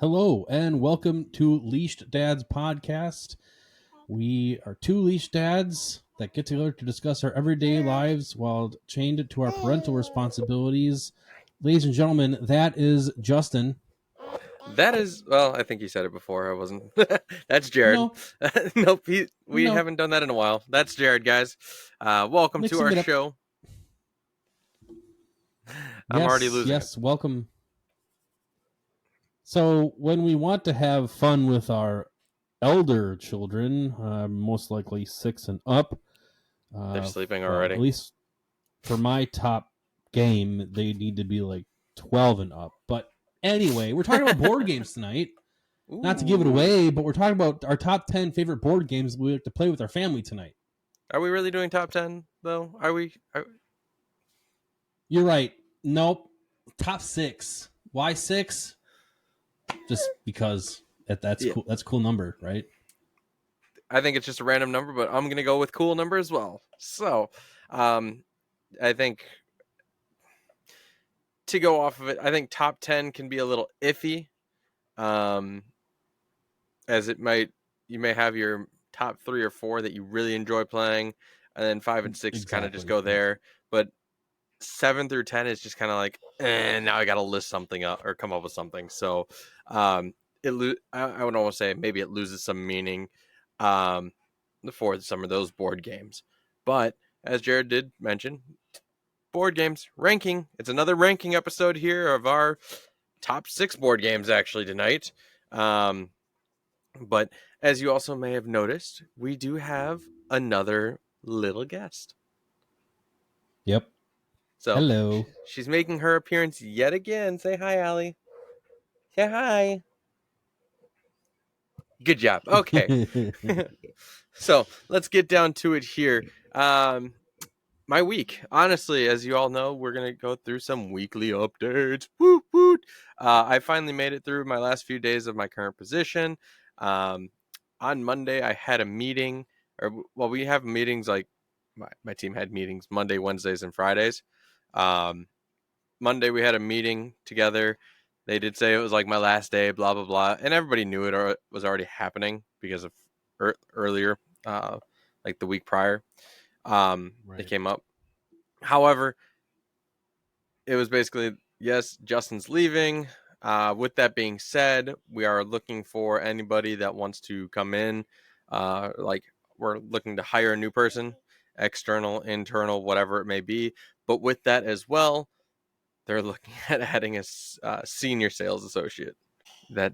Hello and welcome to Leashed Dads podcast. We are two leashed dads that get together to discuss our everyday lives while chained to our parental responsibilities. Ladies and gentlemen, that is Justin. That is, well, I think you said it before. I wasn't. That's Jared. No, Nope, we no, haven't done that in a while. That's Jared, guys. Welcome to mixing our it up. show. I'm already losing Yes, welcome. So when we want to have fun with our elder children, most likely 6 and up, They're sleeping well, already. at least for my top game, they need to be like 12 and up. But anyway, we're talking about board games tonight. Not to give it away, but we're talking about our top 10 favorite board games we like to play with our family tonight. Are we really doing top 10, though? Are we? You're right. Nope. Top 6. Why 6? Just because that's Yeah. cool. That's a cool number, right? I think it's just a random number, but I'm going to go with cool number as well. So, I think to go off of it, I think top 10 can be a little iffy. As you may have your top 3 or 4 that you really enjoy playing, and then 5 and 6 kind of just go there. But 7 through 10 is just kind of like, now I got to list something up or come up with something. So, I would almost say maybe it loses some meaning, for some of those board games. But as Jared did mention, board games ranking. It's another ranking episode here of our top 6 board games actually tonight. But as you also may have noticed, we do have another little guest. Yep. So hello. She's making her appearance yet again. Say hi, Allie. Say hi. Good job. Okay. So let's get down to it here. My week, honestly, as you all know, we're going to go through some weekly updates. Woot, woot. I finally made it through my last few days of my current position. On Monday, I had a meeting, we have meetings like my team had meetings Monday, Wednesdays, and Fridays. Monday, we had a meeting together. They did say it was like my last day, blah, blah, blah. And everybody knew it was already happening because of earlier, like the week prior. Right. They came up. However, it was basically, yes, Justin's leaving. With that being said, we are looking for anybody that wants to come in. We're looking to hire a new person, external, internal, whatever it may be. But with that as well, they're looking at adding a senior sales associate. That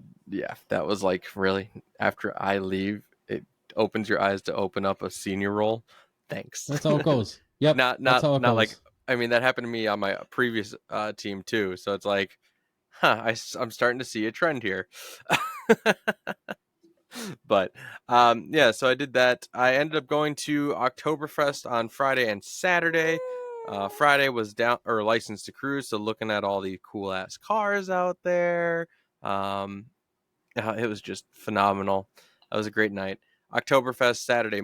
was like, really, after I leave, it opens your eyes to open up a senior role. Thanks. That's how it goes. Yep. Not goes. like, I mean, that happened to me on my previous team too. So it's like, I'm starting to see a trend here. But so I did that. I ended up going to Oktoberfest on Friday and Saturday. Friday was licensed to cruise, so looking at all the cool ass cars out there. It was just phenomenal. That was a great night. Oktoberfest Saturday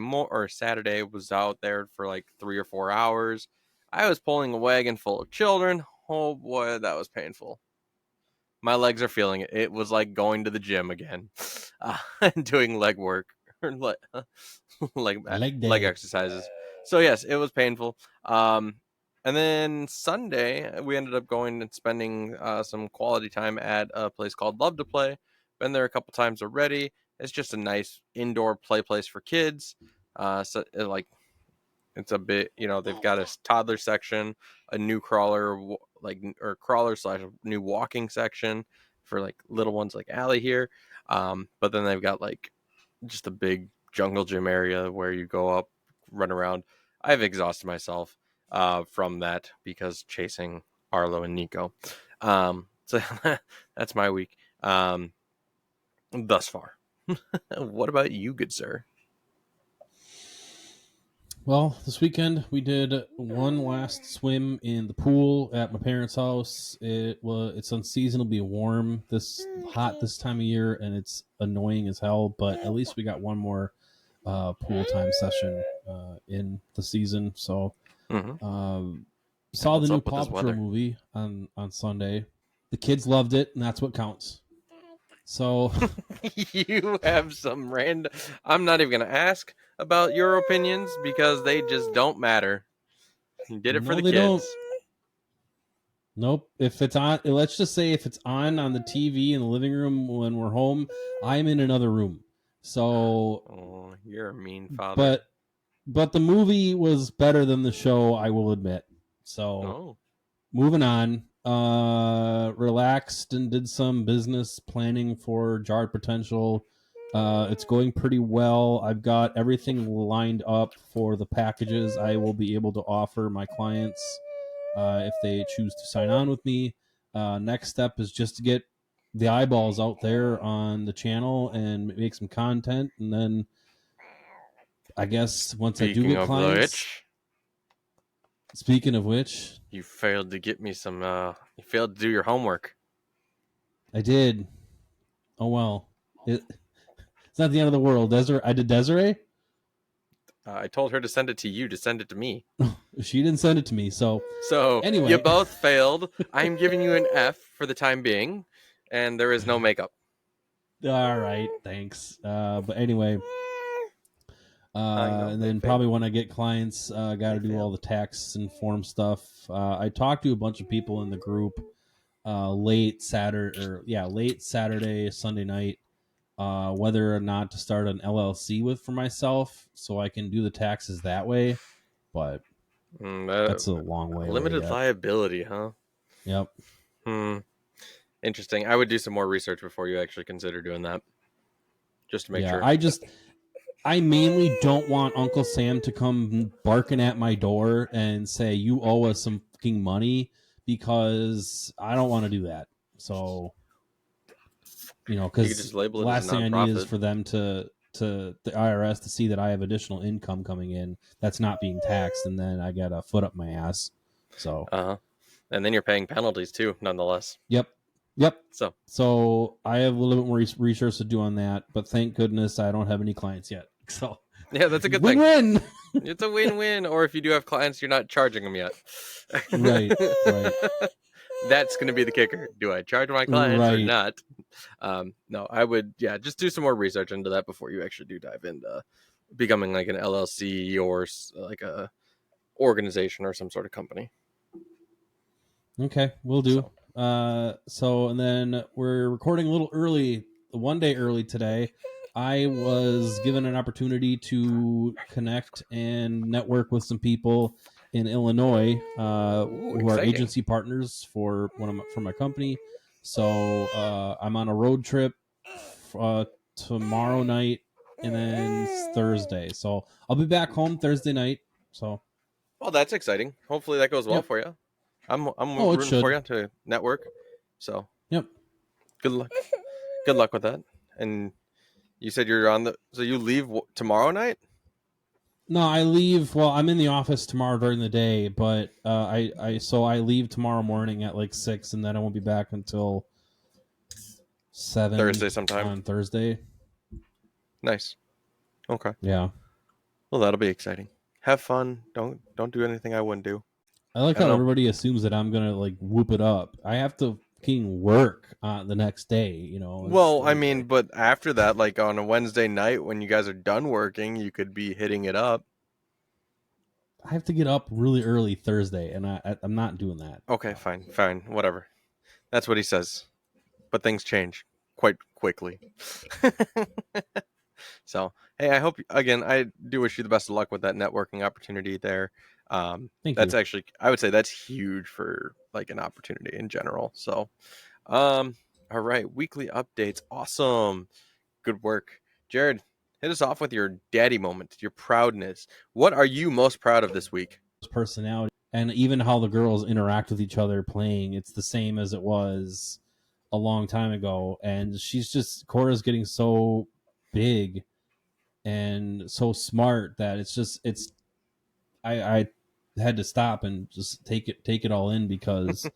was out there for like 3 or 4 hours. I was pulling a wagon full of children. Oh boy, that was painful. My legs are feeling it. It was like going to the gym again, and doing leg work or leg exercises. So yes, it was painful. And then Sunday, we ended up going and spending some quality time at a place called Love to Play. Been there a couple times already. It's just a nice indoor play place for kids. It's a bit, they've got a toddler section, a new crawler, or crawler / new walking section for like little ones like Allie here. But then they've got like just a big jungle gym area where you go up, run around. I've exhausted myself from that because chasing Arlo and Nico. So that's my week thus far. What about you, good sir? Well, this weekend we did one last swim in the pool at my parents' house. It's unseasonably warm, hot this time of year, and it's annoying as hell. But at least we got one more pool time session in the season. So, saw the new Paw Patrol movie on Sunday. The kids loved it, and that's what counts. So You have some random. I'm not even going to ask about your opinions because they just don't matter. You did it for no, the they kids. don't. Nope. If it's on, let's just say if it's on the TV in the living room when we're home, I'm in another room. So, Oh, you're a mean father. but the movie was better than the show, I will admit. So, moving on. Relaxed and did some business planning for Jarred Potential. It's going pretty well. I've got everything lined up for the packages I will be able to offer my clients if they choose to sign on with me. Next step is just to get the eyeballs out there on the channel and make some content. And then I guess once I do Speaking get of clients, speaking of which, you failed to get me some. You failed to do your homework. I did. Oh well. It's not the end of the world. Desiree, I did Desiree. I told her to send it to you to send it to me. She didn't send it to me. So anyway, you both failed. I'm giving you an F for the time being, and there is no makeup. All right, thanks. But anyway, and then fail. probably when I get clients, got to do all the tax and form stuff. I talked to a bunch of people in the group late Saturday, Sunday night, whether or not to start an LLC for myself so I can do the taxes that way. But that's a long way away limited yet. liability, huh? Yep. Interesting. I would do some more research before you actually consider doing that, just to make sure. I mainly don't want Uncle Sam to come barking at my door and say, you owe us some fucking money, because I don't want to do that. So, because just label the it as last a thing I need is nonprofit. for them to the IRS to see that I have additional income coming in that's not being taxed, and then I got a foot up my ass. So, and then you're paying penalties too, nonetheless. Yep. So I have a little bit more research to do on that, but thank goodness I don't have any clients yet. So yeah, that's a good win-win. Thing. It's a win-win. Or if you do have clients, you're not charging them yet. Right. That's going to be the kicker. Do I charge my clients or not? No, I would, just do some more research into that before you actually do dive into becoming like an LLC or like a organization or some sort of company. Okay, we'll do. So and then we're recording a little early, one day early today. I was given an opportunity to connect and network with some people in Illinois who are agency partners for my company. So I'm on a road trip tomorrow night and then Thursday. So I'll be back home Thursday night. So, well, that's exciting. Hopefully that goes well for you. I'm rooting for you to network. So, yep. Good luck. Good luck with that. And you said you're so you leave tomorrow night? No, I leave. Well, I'm in the office tomorrow during the day, but I leave tomorrow morning at like 6, and then I won't be back until 7 Thursday sometime on Thursday. Nice. Okay. Yeah. Well, that'll be exciting. Have fun. Don't do anything I wouldn't do. I like how everybody assumes that I'm gonna like whoop it up. I have to fucking work the next day. Well, I mean, but after that, like on a Wednesday night when you guys are done working, you could be hitting it up. I have to get up really early Thursday, and I'm not doing that. Okay, fine, whatever. That's what he says. But things change quite quickly. So, hey, I hope, again, I do wish you the best of luck with that networking opportunity there. That's actually, I would say that's huge for like an opportunity in general. So, all right, weekly updates. Awesome. Good work. Jared, hit us off with your daddy moment, your proudness. What are you most proud of this week? Personality, and even how the girls interact with each other playing. It's the same as it was a long time ago. And Cora's getting so big and so smart that I had to stop and just take it all in, because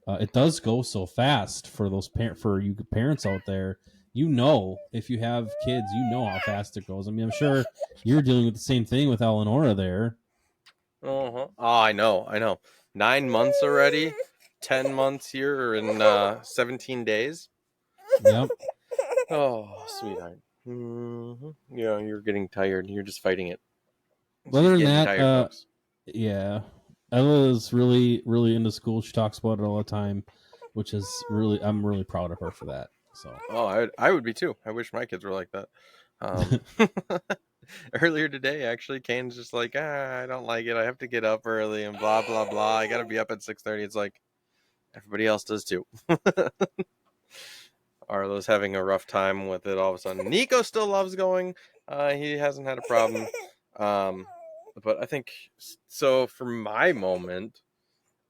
it does go so fast for for you parents out there. If you have kids, how fast it goes. I mean, I'm sure you're dealing with the same thing with Eleonora there. Oh, I know. 9 months already. 10 months here in 17 days. Yep. Oh, sweetheart. Yeah, you're getting tired. You're just fighting it. Other She's than getting that, tired, folks. yeah, Ella's really, really into school. She talks about it all the time, which is really, I'm really proud of her for that. So, Oh, I would be too. I wish my kids were like that. Um, earlier today, actually, Kane's just like, I don't like it. I have to get up early and blah blah blah. I got to be up at 6:30. It's like everybody else does too. Arlo's having a rough time with it all of a sudden. Nico still loves going. He hasn't had a problem. But I think so. For my moment,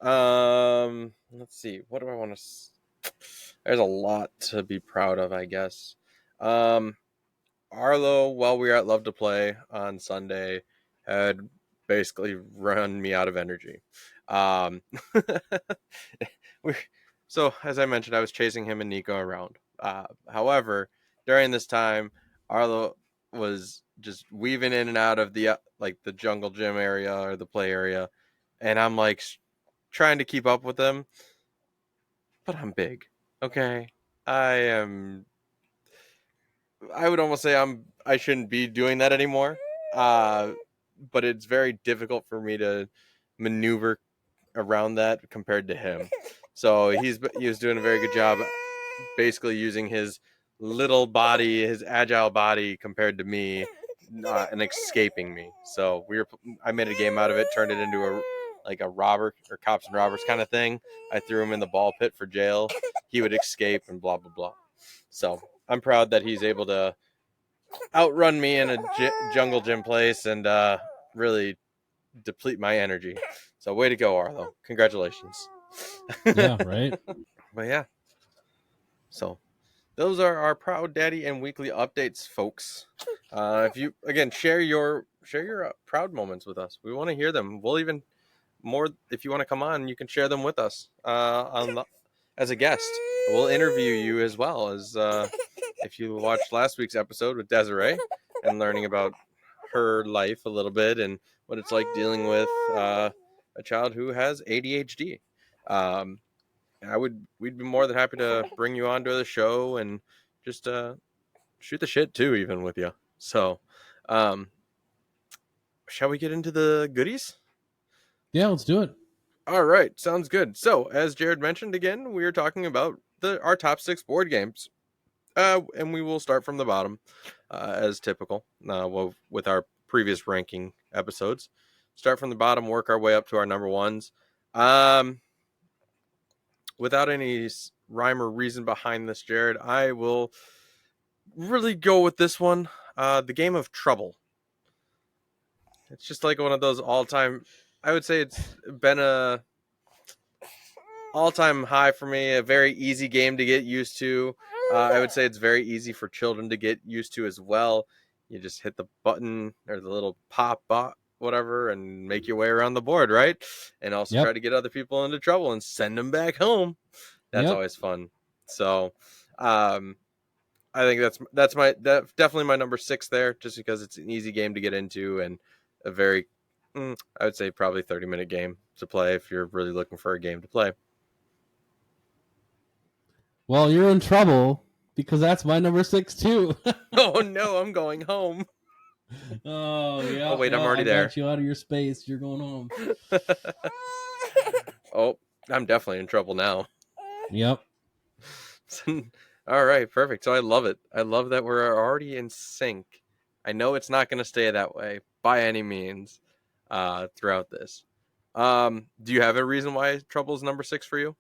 let's see. What do I want to? There's a lot to be proud of, I guess. Um, Arlo, while we were at Love to Play on Sunday, had basically run me out of energy. Um, we, so, as I mentioned, I was chasing him and Nico around. However, during this time, Arlo was just weaving in and out of the like the jungle gym area or the play area, and I'm like trying to keep up with them, but I'm big. Okay, I am I would almost say I shouldn't be doing that anymore. Uh, but it's very difficult for me to maneuver around that compared to him. So he was doing a very good job, basically using his little body, his agile body compared to me, and escaping me. So I made a game out of it, turned it into a robber or cops and robbers kind of thing. I threw him in the ball pit for jail. He would escape and blah blah blah. So I'm proud that he's able to outrun me in a jungle gym place and really deplete my energy. So way to go, Arlo. Congratulations. yeah, right. But yeah. So those are our proud daddy and weekly updates, folks. If you again share your proud moments with us, we want to hear them. We'll even more if you want to come on, you can share them with us as a guest. We'll interview you as well as if you watched last week's episode with Desiree and learning about her life a little bit and what it's like dealing with a child who has ADHD. Um, we'd be more than happy to bring you onto the show and just shoot the shit too, even with you. So, um, shall we get into the goodies? Yeah, let's do it. All right, sounds good. So, as Jared mentioned again, we are talking about our top 6 board games. And we will start from the bottom, as typical, with our previous ranking episodes. Start from the bottom, work our way up to our number ones. Without any rhyme or reason behind this, Jared, I will really go with this one. The game of Trouble. It's just like one of those all-time. I would say it's been a all-time high for me. A very easy game to get used to. I would say it's very easy for children to get used to as well. You just hit the button or the little pop bot, whatever, and make your way around the board, right? And also try Yep. to get other people into trouble and send them back home. That's Yep. always fun. So, I think that's definitely my number 6 there, just because it's an easy game to get into and a very, I would say probably 30-minute game to play if you're really looking for a game to play. Well, you're in trouble because that's my number 6 too. Oh no, I'm going home. Oh yeah, Oh wait, I'm yeah. already I there. got you out of your space. You're going home. Oh, I'm definitely in trouble now. Yep. All right, perfect. So I love it. I love that we're already in sync. I know it's not going to stay that way by any means throughout this. Do you have a reason why Trouble is number 6 for you?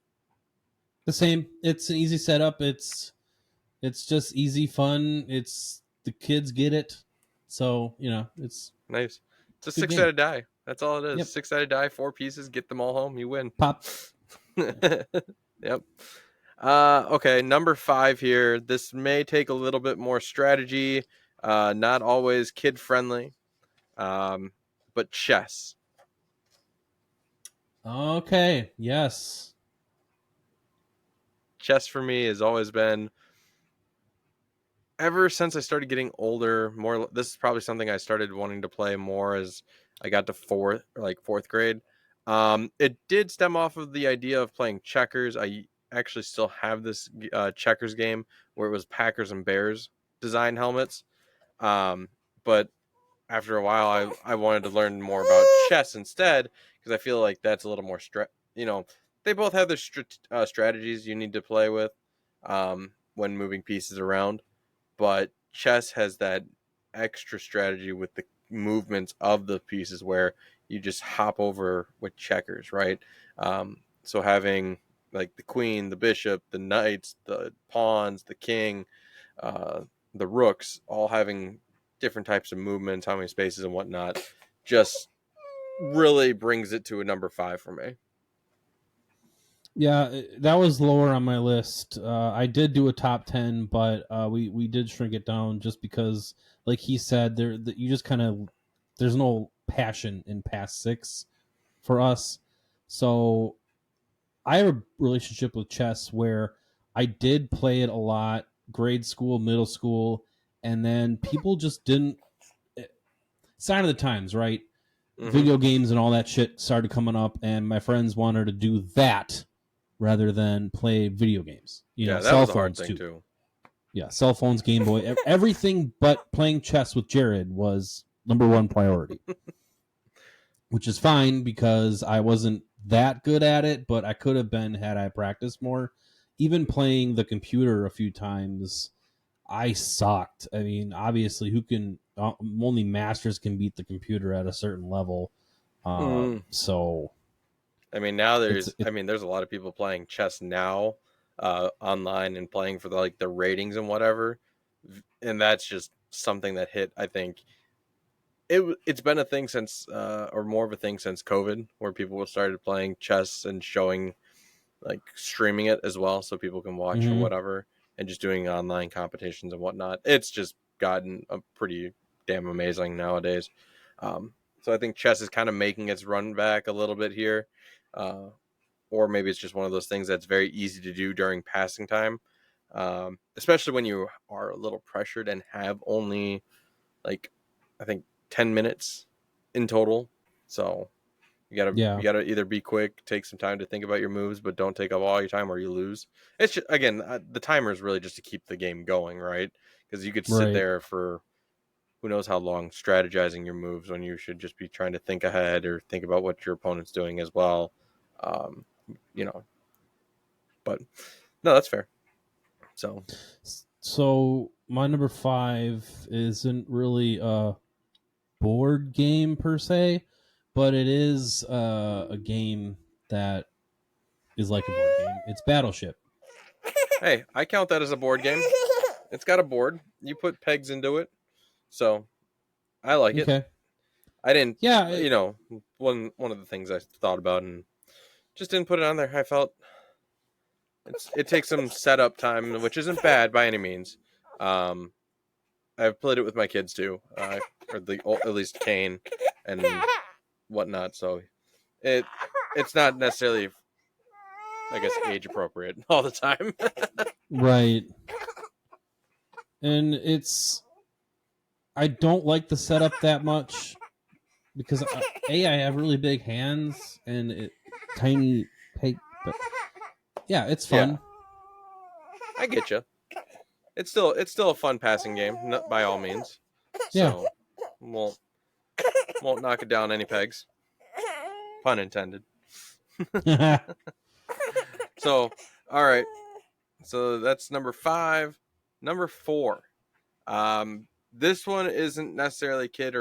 The same. It's an easy setup. It's just easy fun. It's the kids get it. So, it's Nice. It's a a good 6 game. sided die. That's all it is. Yep. 6 sided die, 4 pieces, get them all home, you win. Pop. Yep. Okay, number 5 here. This may take a little bit more strategy. Not always kid friendly. But chess. Okay. Yes. Chess for me has always been, ever since I started getting older, more. This is probably something I started wanting to play more as I got to fourth grade. It did stem off of the idea of playing checkers. actually still have this checkers game where it was Packers and Bears design helmets. But after a while, I wanted to learn more about chess instead because I feel like that's a little more they both have their strategies you need to play with when moving pieces around, but chess has that extra strategy with the movements of the pieces where you just hop over with checkers, right? So having like the queen, the bishop, the knights, the pawns, the king, uh, the rooks, all having different types of movements, how many spaces and whatnot, just really brings it to a number 5 for me. Yeah, that was lower on my list. I did do a top 10, but we did shrink it down just because, like he said, you just kind of there's no passion in past 6 for us. So I have a relationship with chess where I did play it a lot, grade school, middle school, and then people just didn't. Sign of the times, right? Mm-hmm. Video games and all that shit started coming up, and my friends wanted to do that rather than play video games. Yeah, that Cell was a hard phones thing too. too. Yeah, cell phones, Game Boy, everything but playing chess with Jared was number 1 priority. Which is fine because I wasn't that good at it, but I could have been had I practiced more. Even playing the computer a few times, I sucked. I mean, obviously, who can only masters can beat the computer at a certain level. So I mean, now it's there's a lot of people playing chess now online and playing for the ratings and whatever, and that's just something that hit. I think it's been a thing since, or more of a thing since COVID, where people started playing chess and showing streaming it as well, so people can watch or whatever, and just doing online competitions and whatnot. It's just gotten a pretty damn amazing nowadays. So I think chess is kind of making its run back a little bit here. Or maybe it's just one of those things that's very easy to do during passing time, especially when you are a little pressured and have only I think 10 minutes in total. So yeah, you gotta either be quick, take some time to think about your moves, but don't take up all your time or you lose. It's just, again, the timer is really just to keep the game going, right? Because you could sit right. there for who knows how long strategizing your moves when you should just be trying to think ahead or think about what your opponent's doing as well. Um, you know, but no, that's fair. So my number 5 isn't really a board game per se, but it is a game that is like a board game. It's Battleship. Hey, I count that as a board game. It's got a board. You put pegs into it, so I like it. Okay. I didn't, Yeah. one of the things I thought about and just didn't put it on there. I felt it takes some setup time, which isn't bad by any means. Um, I've played it with my kids too, or at least Kane and whatnot. So it's not necessarily, I guess, age appropriate all the time. Right. And I don't like the setup that much because I have really big hands and tiny peg, but yeah, it's Yeah, fun. I get you. It's still a fun passing game, by all means. Yeah. So won't won't knock it down any pegs. Pun intended. So all right. So that's number 5. Number 4. This one isn't necessarily kid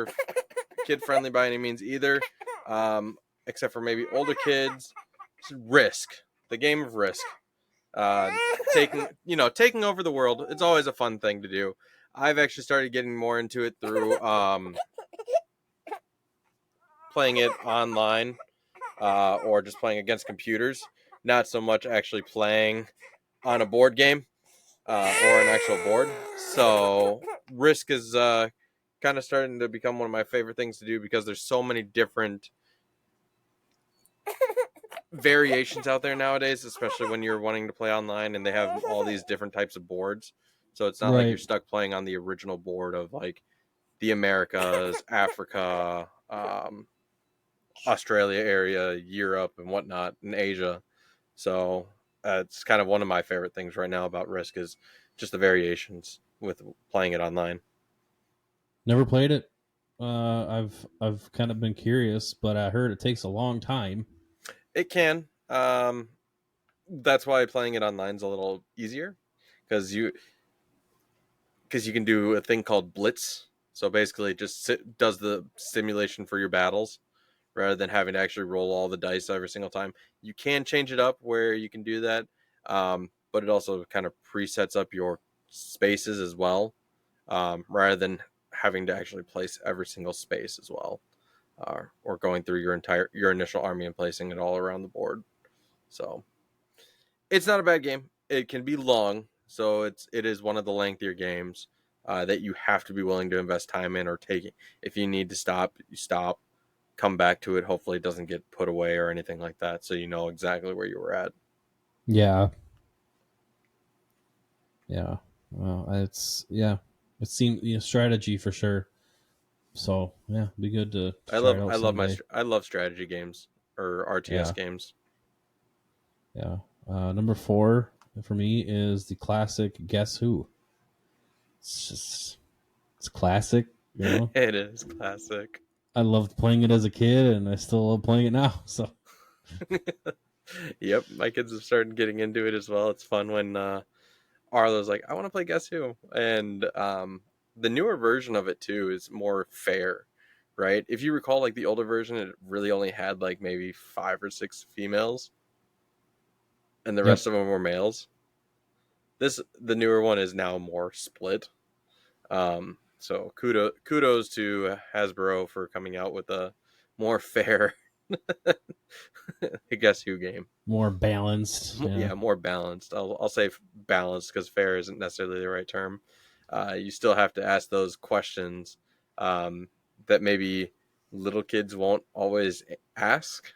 friendly by any means either, except for maybe older kids. It's Risk, the game of Risk. Uh, taking over the world. It's always a fun thing to do. I've actually started getting more into it through playing it online, or just playing against computers. Not so much actually playing on a board game, or an actual board. So Risk is kind of starting to become one of my favorite things to do because there's so many different variations out there nowadays, especially when you're wanting to play online and they have all these different types of boards. So it's not like you're Right. stuck playing on the original board of the Americas, Africa, Australia area, Europe, and whatnot, and Asia. So it's kind of one of my favorite things right now about Risk is just the variations with playing it online. Never played it. I've kind of been curious, but I heard it takes a long time. It can. That's why playing it online is a little easier because you can do a thing called Blitz. So basically, it just does the simulation for your battles rather than having to actually roll all the dice every single time. You can change it up where you can do that, but it also kind of presets up your spaces as well, rather than having to actually place every single space as well, or going through your initial army and placing it all around the board. So it's not a bad game. It can be long, so it is one of the lengthier games that you have to be willing to invest time in or take it. If you need to stop, you stop, come back to it. Hopefully, it doesn't get put away or anything like that, so you know exactly where you were at. Yeah, yeah. Well, it seemed strategy for sure. So yeah, be good to try it out someday. I love strategy games or RTS Yeah, games. yeah. Number 4 for me is the classic Guess Who. It's just it's classic. It is classic. I loved playing it as a kid, and I still love playing it now. So Yep, my kids have started getting into it as well. It's fun when Arlo's like, "I want to play Guess Who," and the newer version of it too is more fair, right? If you recall, like the older version, it really only had like maybe 5 or 6 females, and the yep, rest of them were males. The newer one is now more split. So kudos to Hasbro for coming out with a more fair Guess Who game. more balanced. Yeah, Yeah, more balanced. I'll say balanced because fair isn't necessarily the right term. You still have to ask those questions um, that maybe little kids won't always ask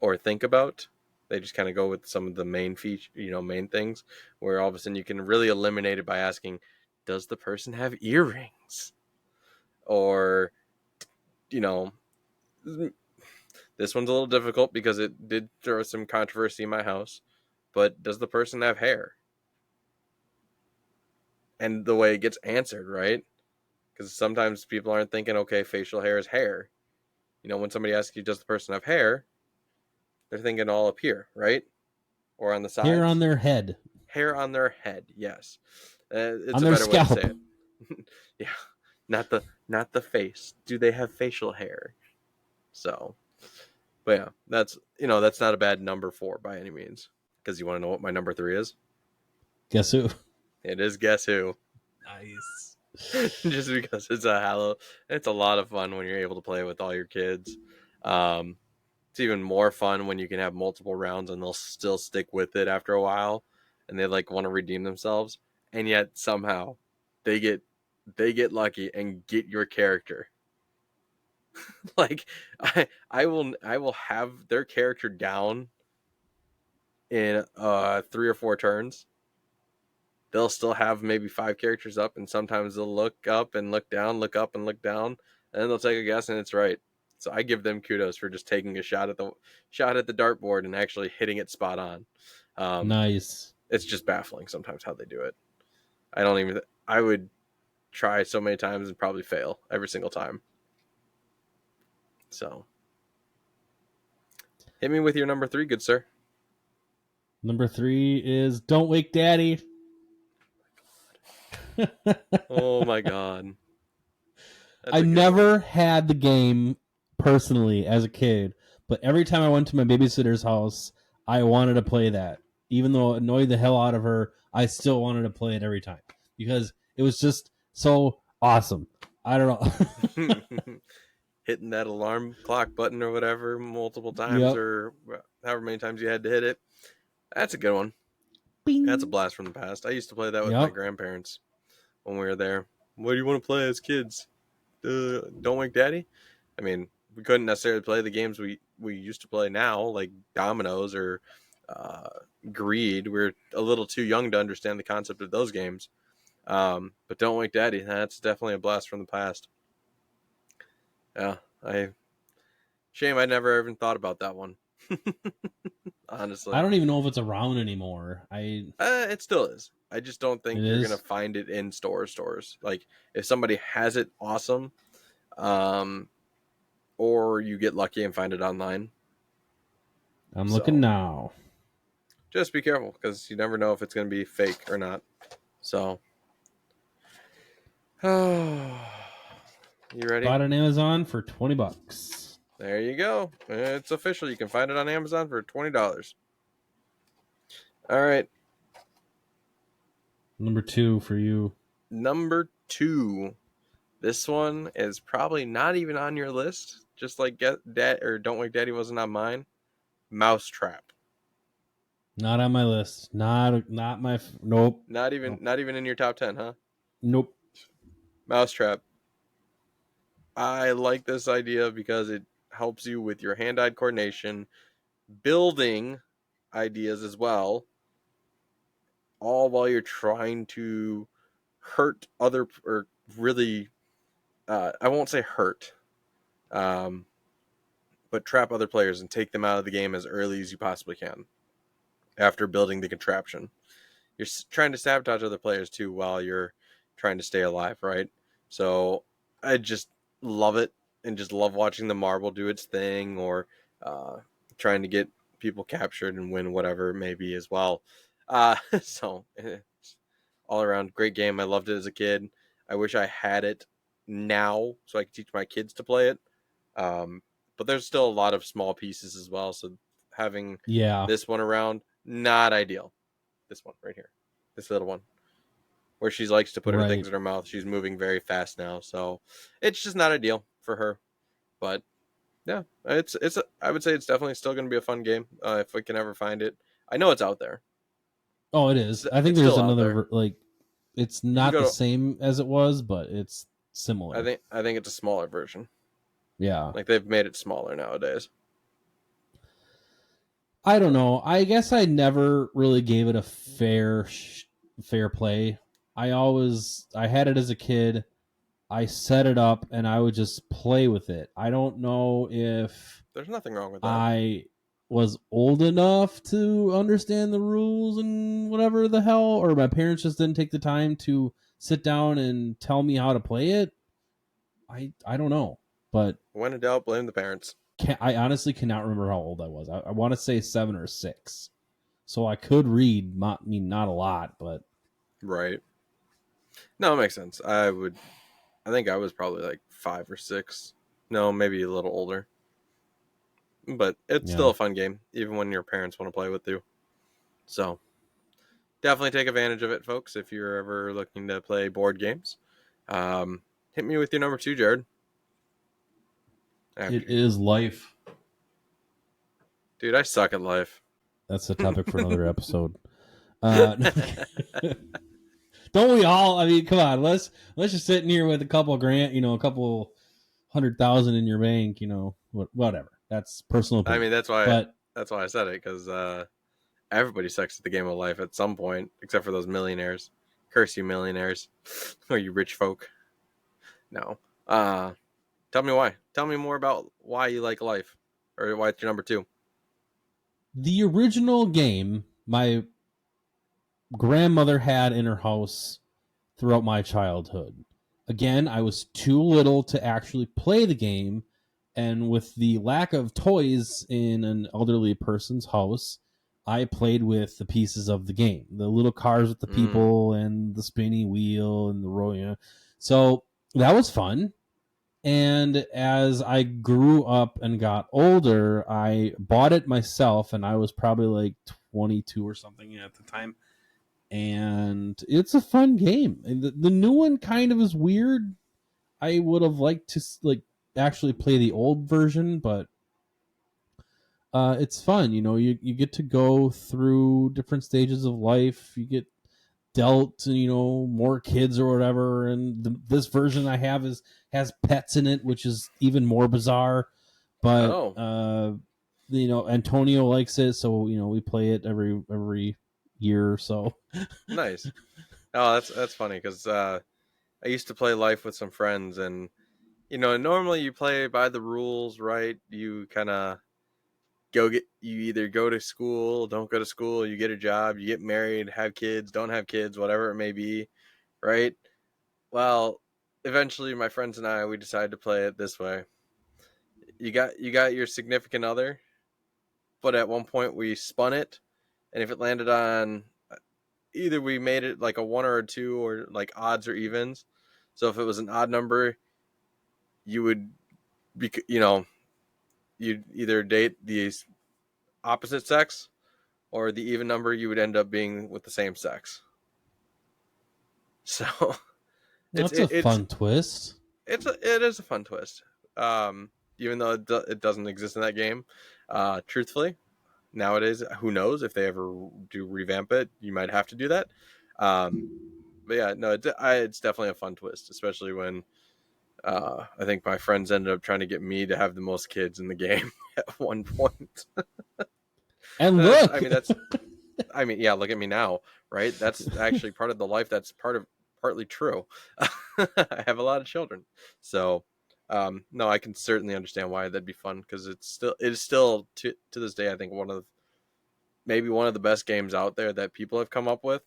or think about. They just kind of go with some of the main feature, main things. Where all of a sudden you can really eliminate it by asking, "Does the person have earrings?" Or you know, this one's a little difficult because it did throw some controversy in my house. But does the person have hair? And the way it gets answered, right? Because sometimes people aren't thinking, okay, facial hair is hair. When somebody asks you, does the person have hair? They're thinking all up here, right? Or on the hair on sides. their head, Hair on their head, yes. It's on a their better way to scalp. say it. Yeah, not the face. Do they have facial hair? So, but yeah, that's not a bad number 4 by any means. Because you want to know what my number 3 is? Guess Who? It is Guess Who. Nice. Just because it's a lot of fun when you're able to play with all your kids. It's even more fun when you can have multiple rounds and they'll still stick with it after a while, and they like want to redeem themselves, and yet somehow they get lucky and get your character. Like I will have their character down in 3 or 4 turns. They'll still have maybe 5 characters up, and sometimes they'll look up and look down, look up and look down, and then they'll take a guess, and it's right. So I give them kudos for just taking a shot at the dartboard and actually hitting it spot on. Um, Nice. it's just baffling sometimes how they do it. I would try so many times and probably fail every single time. So hit me with your number 3, good sir. Number 3 is Don't Wake Daddy. Oh my god, that's I a good one. never had the game personally as a kid, but every time I went to my babysitter's house, I wanted to play that. Even though it annoyed the hell out of her, I still wanted to play it every time because it was just so awesome. I don't know. Hitting that alarm clock button or whatever multiple times Yep. or however many times you had to hit it. That's a good one. That's a Bing. blast from the past. I used to play that with my Yep. grandparents when we were there. What do you want to play as kids? Don't Wake Daddy? I mean, we couldn't necessarily play the games we used to play now, like dominoes or uh, greed. We're a little too young to understand the concept of those games. But Don't Wake Daddy, that's definitely a blast from the past. Yeah, shame I never even thought about that one. Honestly, I don't even know if it's around anymore. it still is. I just don't It think you're gonna is. find it in stores. Like if somebody has it, awesome. Um, or you get lucky and find it online. I'm looking So now. just be careful because you never know if it's gonna be fake or not. So, you ready? Bought it on Amazon for $20. There you go. It's official. You can find it on Amazon for $20. All right, Number 2 for you. number 2. This one is probably not even on your list. Just like Get Dad or Don't Wake Daddy wasn't on mine. Mousetrap. Not on my list. Not my. Nope. Not even Nope. not even in your top 10, huh? Nope. Mousetrap. I like this idea because it helps you with your hand-eye coordination, building ideas as well, all while you're trying to hurt other or really I won't say hurt, um, but trap other players and take them out of the game as early as you possibly can after building the contraption. You're trying to sabotage other players too while you're trying to stay alive, right? So I just love it and just love watching the marble do its thing or uh, trying to get people captured and win whatever it may be as well. So all around great game. I loved it as a kid. I wish I had it now so I could teach my kids to play it. But there's still a lot of small pieces as well. So having Yeah. this one around, not ideal. This one right here, this little one, where she likes to put her things Right. in her mouth. She's moving very fast now, so it's just not ideal for her. But yeah, I would say it's definitely still going to be a fun game if we can ever find it. I know it's out there. Oh, it is. I think It's there's still out there. another like. It's You can not the go to. same as it was, but it's similar. I think it's a smaller version. Yeah. Like they've made it smaller nowadays. I don't know. I guess I never really gave it a fair play. I had it as a kid. I set it up and I would just play with it. I don't know if There's nothing wrong with that. I was old enough to understand the rules and whatever the hell, or my parents just didn't take the time to sit down and tell me how to play it. I don't know, but When in doubt, blame the parents. I honestly cannot remember how old I was. I want to say 7 or 6, so I could read. Not not a lot, but Right. No, it makes sense. I think I was probably like 5 or 6. No, maybe a little older. But it's yeah, still a fun game, even when your parents want to play with you. So definitely take advantage of it, folks, if you're ever looking to play board games. Hit me with your number 2, Jared. it After you. is life. Dude, I suck at life. That's a topic for another episode. Don't we all? I mean, come on. Let's just sit in here with a couple grand, a couple 100,000 in your bank. Whatever. That's personal I opinion. mean, But that's why I said it, because everybody sucks at the game of life at some point, except for those millionaires. Curse you, millionaires, or you rich folk. No. Tell me why. Tell me more about why you like life, or why it's your number 2. the original game, my grandmother had in her house throughout my childhood. Again, I was too little to actually play the game, and with the lack of toys in an elderly person's house, I played with the pieces of the game, the little cars with the people and the spinny wheel and the roll. So that was fun. And as I grew up and got older, I bought it myself, and I was probably like 22 or something at the time. And it's a fun game. And the new one kind of is weird. I would have liked to actually play the old version, but it's fun. You get to go through different stages of life. You get dealt more kids or whatever, and this version I have has pets in it, which is even more bizarre. But Oh, Antonio likes it, so we play it every year or so. nice. Oh, that's funny because I used to play life with some friends, and normally you play by the rules, right? You kind of you either go to school, don't go to school, you get a job, you get married, have kids, don't have kids, whatever it may be, right? Well, eventually my friends and I, we decided to play it this way. You got your significant other, but at one point we spun it, and if it landed on, either we made it like a 1 or a 2 or like odds or evens. So if it was an odd number, you would be, you'd either date the opposite sex, or the even number, you would end up being with the same sex. So it's That's a it's fun twist. it is a fun twist. Even though it doesn't exist in that game, truthfully, nowadays, who knows if they ever do revamp it? You might have to do that. Um, but yeah, no, it's definitely a fun twist, especially when I think my friends ended up trying to get me to have the most kids in the game at one point. And look, I mean, yeah, look at me now, right? That's actually part of the life that's partly true. I have a lot of children, so no, I can certainly understand why that'd be fun, because it is still to this day, I think maybe one of the best games out there that people have come up with.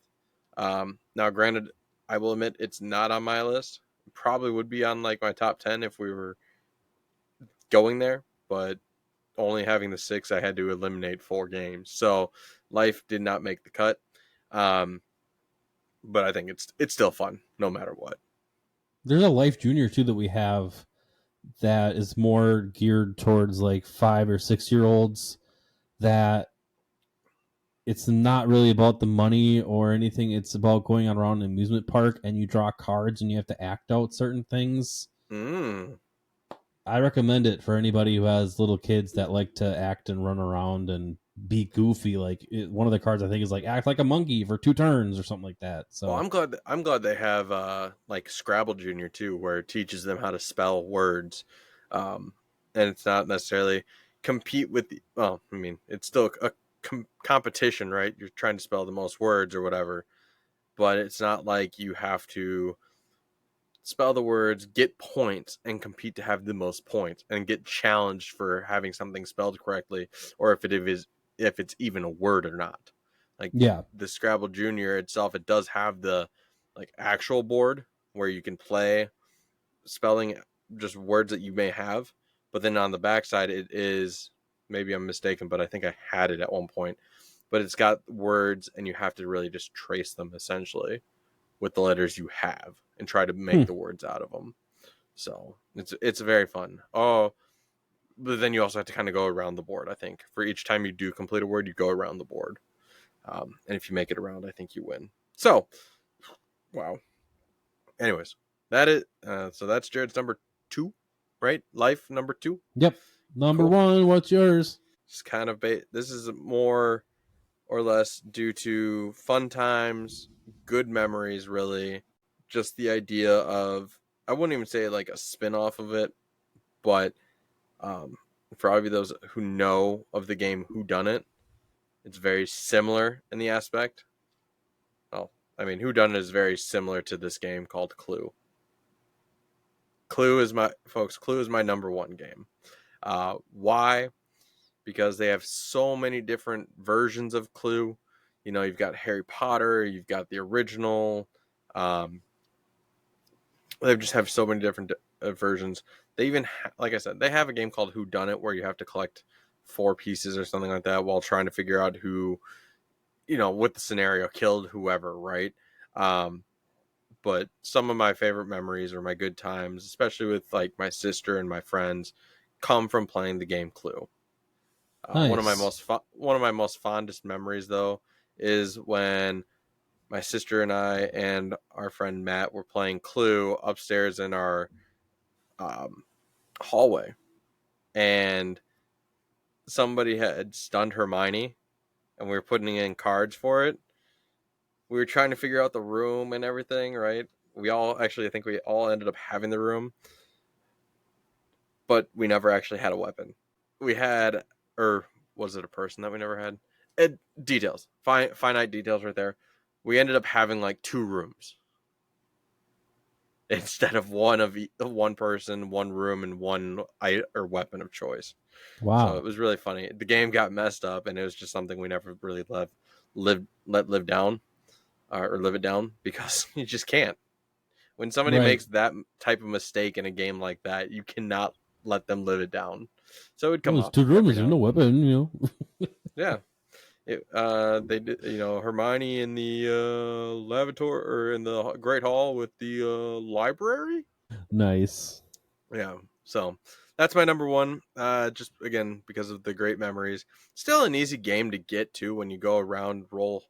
Now, granted, I will admit it's not on my list. Probably would be on like my top 10 if we were going there, but only having the 6, I had to eliminate 4 games. So life did not make the cut. Um, but I think it's still fun no matter what. there's a Life Junior too that we have that is more geared towards like 5 or 6 year olds. That it's not really about the money or anything. It's about going around an amusement park and you draw cards and you have to act out certain things. Mm. I recommend it for anybody who has little kids that like to act and run around and be goofy. Like one of the cards I think is like act like a monkey for 2 turns or something like that. Well, So I'm glad they have like Scrabble Junior too, where it teaches them how to spell words, um, and it's not necessarily compete with the. Well, I mean, it's still a competition, right? You're trying to spell the most words or whatever, but it's not like you have to spell the words, get points, and compete to have the most points, and get challenged for having something spelled correctly, or if it's even a word or not. Like yeah, the Scrabble Junior itself, it does have the like actual board where you can play spelling just words that you may have, but then on the backside it is, maybe I'm mistaken, but I think I had it at one point. But it's got words, and you have to really just trace them essentially with the letters you have and try to make hmm. the words out of them. So it's very fun. Oh, but then you also have to kind of go around the board. I think for each time you do complete a word, you go around the board, and if you make it around, I think you win. So, wow. Anyways, that is so that's Jared's number 2, right? Life number 2. Yep. Number Cool. 1, what's yours? Just kind of this is more or less due to fun times, good memories, really. Just the idea of, I wouldn't even say like a spin off of it, but um, for all of you those who know of the game Who Done It, it's very similar in the aspect. Well, I mean, Who Done It is very similar to this game called Clue. Clue is my number 1 game. Why? Because they have so many different versions of Clue. You know, you've got Harry Potter, you've got the original. They just have so many different versions. They even, like I said, they have a game called Who Done It, where you have to collect 4 pieces or something like that while trying to figure out who, with the scenario, killed whoever, right? But some of my favorite memories or my good times, especially with like my sister and my friends, come from playing the game Clue. Nice. One of my most fondest memories, though, is when my sister and I and our friend Matt were playing Clue upstairs in our um, hallway, and somebody had stunned Hermione, and we were putting in cards for it. We were trying to figure out the room and everything, right? I think we all ended up having the room, but we never actually had a weapon. We had, or was it a person that we never had? Details, finite details, right there. We ended up having like 2 rooms. instead of one person, one room, and one weapon of choice. So Wow. it was really funny. The game got messed up, and it was just something we never really let live down or live it down, because you just can't. When somebody Right. makes that type of mistake in a game like that, you cannot let them live it down. So it would Well, come there's up two every rooms. There's now no and then. weapon. Yeah. They did, Hermione in the lavatory, or in the Great Hall with the library. Nice. Yeah. So that's my number one. Just again because of the great memories. Still an easy game to get to when you go around, roll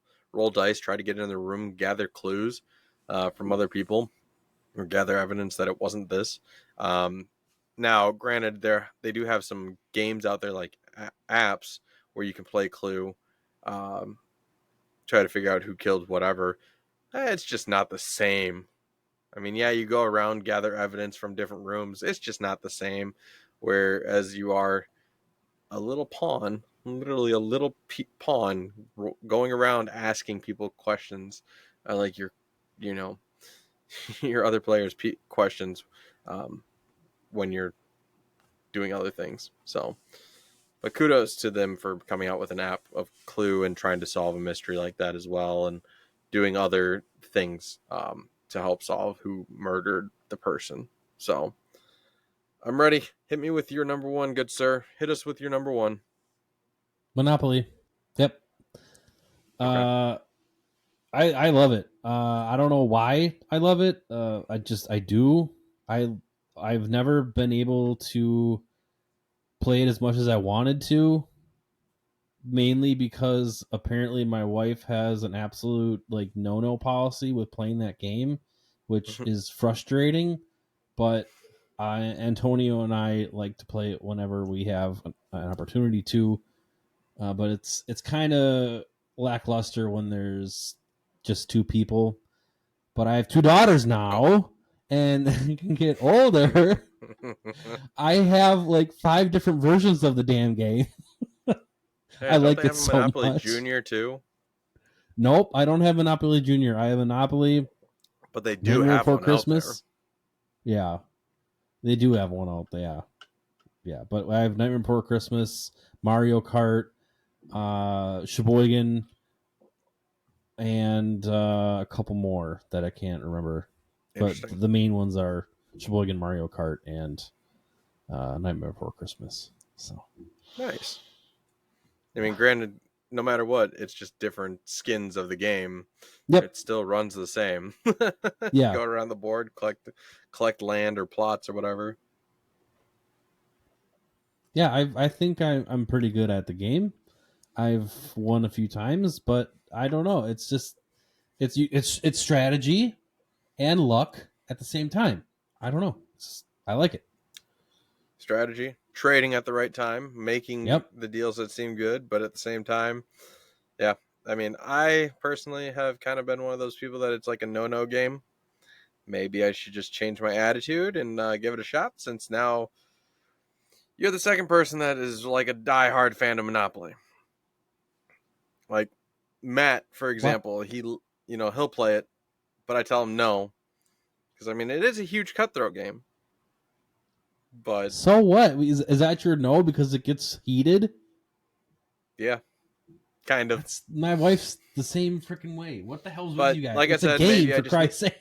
dice, try to get in the room, gather clues from other people, or gather evidence that it wasn't this. Um, Now, granted, they do have some games out there, like apps, where you can play Clue, um, try to figure out who killed whatever. It's just not the same. I mean, yeah, you go around, gather evidence from different rooms. It's just not the same. Whereas you are a little pawn, literally a little pawn, going around asking people questions, like you know, your other players' questions, um, when you're doing other things. So, but kudos to them for coming out with an app of Clue and trying to solve a mystery like that as well, and doing other things to help solve who murdered the person. So, I'm ready. Hit me with your number one, good sir. Hit us with your number one. Monopoly. Yep. Okay. Uh, I love it. I don't know why I love it. I do. I've never been able to play it as much as I wanted to, mainly because apparently my wife has an absolute like no policy with playing that game, which is frustrating. But Antonio and I like to play it whenever we have an opportunity to. But it's kind of lackluster when there's just two people. But I have two daughters Oh. now, and you can get older. I have like 5 different versions of the damn game. Hey, I don't like they it have a so Monopoly much. Junior too? Nope, I don't have Monopoly Junior. I have Monopoly, But they do Nightmare have Before one out there. Christmas. Yeah, they do have one out there. Yeah, but I have Nightmare Before Christmas, Mario Kart, Sheboygan, and a couple more that I can't remember. But Interesting. the main ones are Sheboygan, Mario Kart, and Nightmare Before Christmas. So Nice. I mean, granted, no matter what, it's just different skins of the game. yep, It still runs the same. yeah, Go around the board, collect land or plots or whatever. yeah. I think I'm pretty good at the game. I've won a few times, but I don't know. It's just it's strategy and luck at the same time. I don't know. I like it. Strategy, trading at the right time, making Yep. the deals that seem good, but at the same time, yeah. I mean, I personally have kind of been one of those people that it's like a no game. Maybe I should just change my attitude and give it a shot, since now you're the second person that is like a diehard fan of Monopoly. Like Matt, for What? example, he'll play it, but I tell him no, because I mean it is a huge cutthroat game. But So what? Is that your no because it gets heated? yeah, kind of. That's my wife's the same freaking way. What the hell's with But you guys? like I It's a said, game for Christ's sake.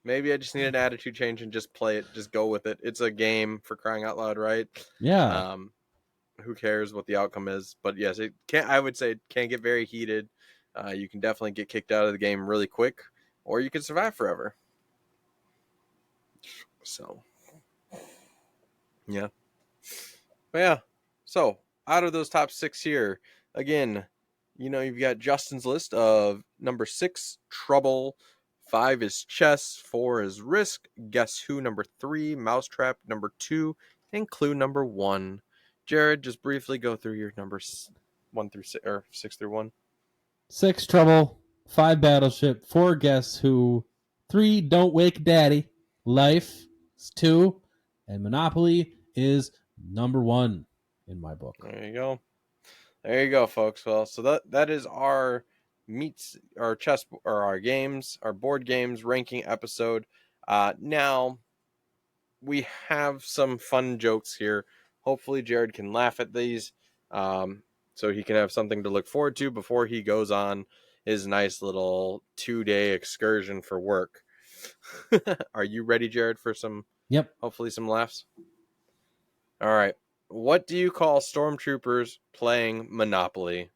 maybe I just need an attitude change and just play it, just go with it. It's a game, for crying out loud, right? Yeah. Um, who cares what the outcome is? But yes, it can. I would say it can get very heated. You can definitely get kicked out of the game really quick, or you can survive forever. So yeah, but yeah. So out of those top six here, again, you've got Justin's list of number 6, Trouble. 5 is Chess. 4 is Risk. Guess Who number 3, Mousetrap number 2, and Clue number 1. Jared, just briefly go through your numbers 1 through 6, or 6 through 1. 6 Trouble, 5 Battleship, 4 Guess Who, 3 Don't Wake Daddy, Life is 2, and Monopoly is number 1 in my book. There you go. There you go, folks. Well, so that is our chess, or our board games ranking episode. Now, we have some fun jokes here. Hopefully, Jared can laugh at these so he can have something to look forward to before he goes on his nice little 2-day excursion for work. Are you ready, Jared, for hopefully some laughs? All right. What do you call stormtroopers playing Monopoly?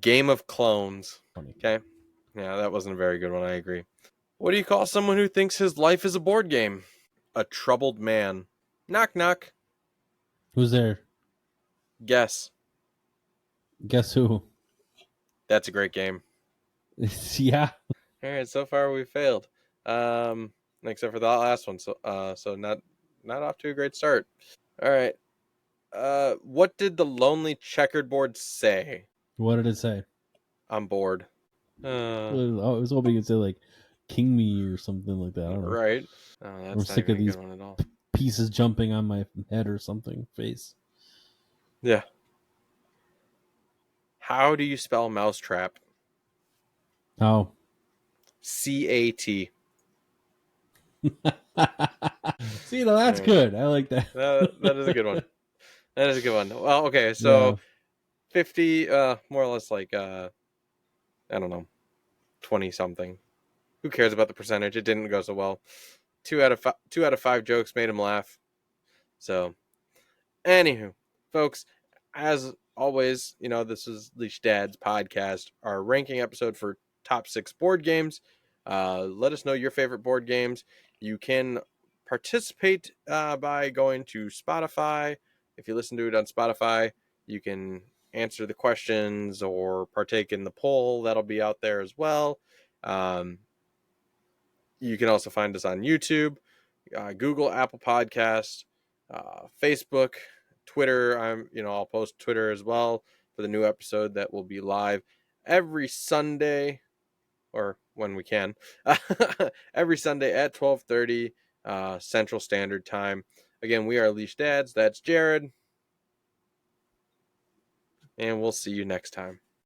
Game of clones. Funny. Okay. Yeah, that wasn't a very good one. I agree. What do you call someone who thinks his life is a board game? A troubled man. Knock, knock. Who's there? Guess. Guess who? That's a great game. Yeah. All right, so far we failed. Except for the last one. So not off to a great start. All right. What did the lonely checkered board say? What did it say? I'm bored. I was hoping it'd say like "King Me" or something like that. I don't know. Right. Oh, I'm that's not sick even of a these good one at all. pieces jumping on my head or something. Face. Yeah. How do you spell mousetrap? How? CAT. See, now that's good. I like that. That is a good one. That is a good one. Well, okay, so 50, more or less like, I don't know, 20 something. Who cares about the percentage? It didn't go so well. 2 out of 5 jokes made him laugh. So, anywho, folks, as always, this is Leash Dad's podcast, our ranking episode for top 6 board games. Let us know your favorite board games. You can participate by going to Spotify. If you listen to it on Spotify, you can answer the questions or partake in the poll that'll be out there as well. You can also find us on YouTube, Google, Apple Podcasts, Facebook, Twitter. I'll post Twitter as well for the new episode that will be live every Sunday, or when we can, every Sunday at 12:30 Central Standard Time. Again, we are Leash Dads. That's Jared, and we'll see you next time.